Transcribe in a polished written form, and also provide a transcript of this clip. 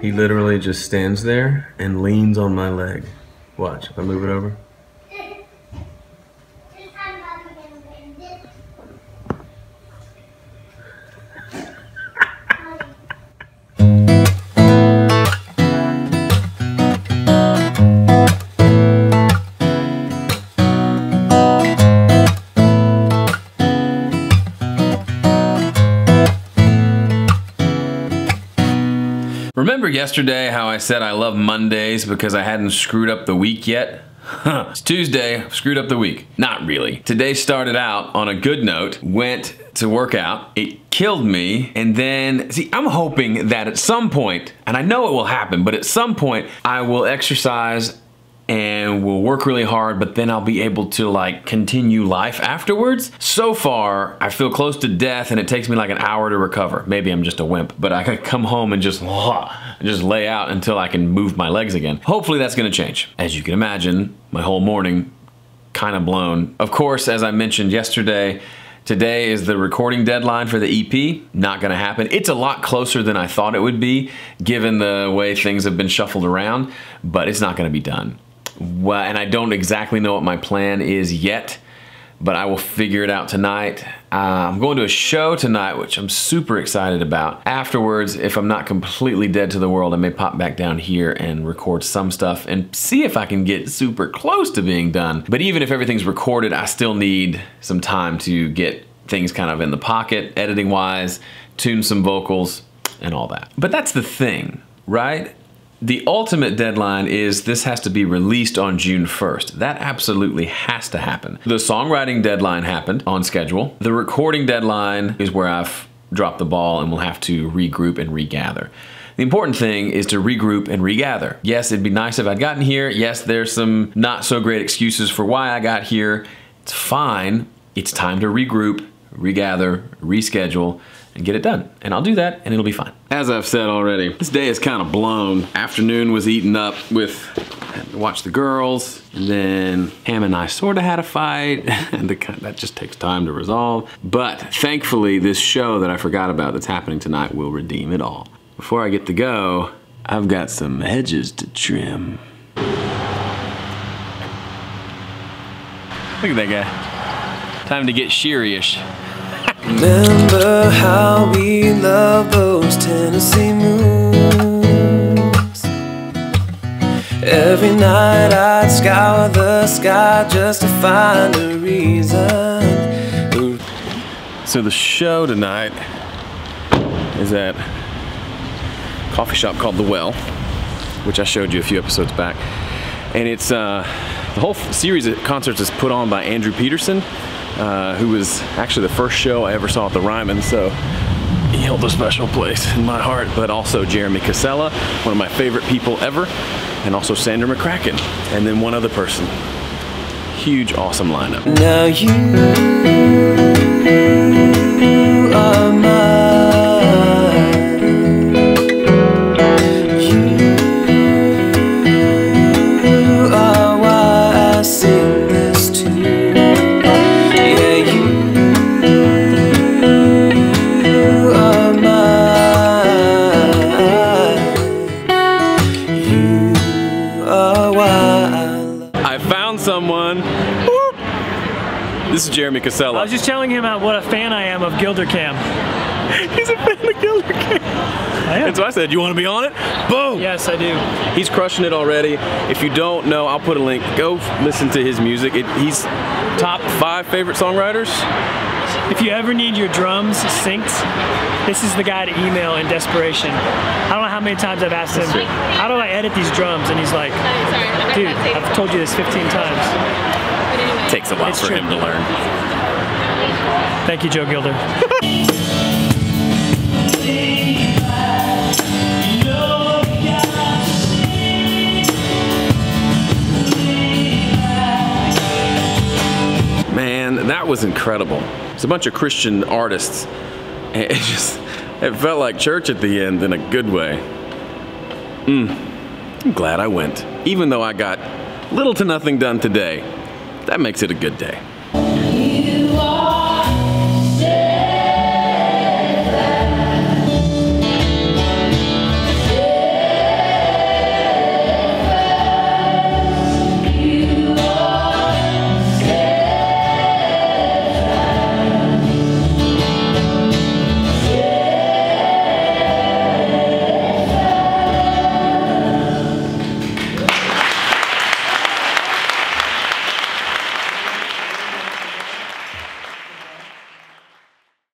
He literally just stands there and leans on my leg. Watch, if I move it over. Remember yesterday how I said I love Mondays because I hadn't screwed up the week yet? It's Tuesday, I've screwed up the week. Not really. Today started out on a good note, went to work out, it killed me, and then, see, I'm hoping that at some point, and I know it will happen, but at some point I will exercise and will work really hard, but then I'll be able to like continue life afterwards. So far, I feel close to death and it takes me like an hour to recover. Maybe I'm just a wimp, but I could come home and just lay out until I can move my legs again. Hopefully that's gonna change. As you can imagine, my whole morning kind of blown. Of course, as I mentioned yesterday, today is the recording deadline for the EP. Not gonna happen. It's a lot closer than I thought it would be, given the way things have been shuffled around, but it's not gonna be done. Well, and I don't exactly know what my plan is yet, but I will figure it out tonight. I'm going to a show tonight, which I'm super excited about. Afterwards, if I'm not completely dead to the world, I may pop back down here and record some stuff and see if I can get super close to being done. But even if everything's recorded, I still need some time to get things kind of in the pocket, editing-wise, tune some vocals, and all that. But that's the thing, right? The ultimate deadline is this has to be released on June 1st. That absolutely has to happen. The songwriting deadline happened on schedule. The recording deadline is where I've dropped the ball and we'll have to regroup and regather. The important thing is to regroup and regather. Yes, it'd be nice if I'd gotten here. Yes, there's some not so great excuses for why I got here. It's fine. It's time to regroup, regather, reschedule, and get it done. And I'll do that and it'll be fine. As I've said already, this day is kind of blown. Afternoon was eaten up with, had to watch the girls, and then Ham and I sort of had a fight, and that just takes time to resolve. But thankfully, this show that I forgot about that's happening tonight will redeem it all. Before I get to go, I've got some hedges to trim. Look at that guy. Time to get sheary-ish. Remember how we loved those Tennessee moons. Every night I'd scour the sky just to find a reason. So the show tonight is at a coffee shop called The Well, which I showed you a few episodes back. And it's, the whole series of concerts is put on by Andrew Peterson, who was actually the first show I ever saw at the Ryman, so he held a special place in my heart. But also Jeremy Casella, one of my favorite people ever, and also Sandra McCracken, and then one other person. Huge, awesome lineup. Now you are mine. You are why I sing this tune. Someone. This is Jeremy Casella. I was just telling him what a fan I am of GilderCam. He's a fan of GilderCam. And so I said, you want to be on it? Boom! Yes, I do. He's crushing it already. If you don't know, I'll put a link. Go listen to his music. He's top 5 favorite songwriters. If you ever need your drums synced, this is the guy to email in desperation. I don't know how many times I've asked him, how do I edit these drums? And he's like, dude, I've told you this 15 times. It takes a lot for him to learn. Thank you, Joe Gilder. Man, that was incredible. It's a bunch of Christian artists. It felt like church at the end in a good way. I'm glad I went. Even though I got little to nothing done today, that makes it a good day.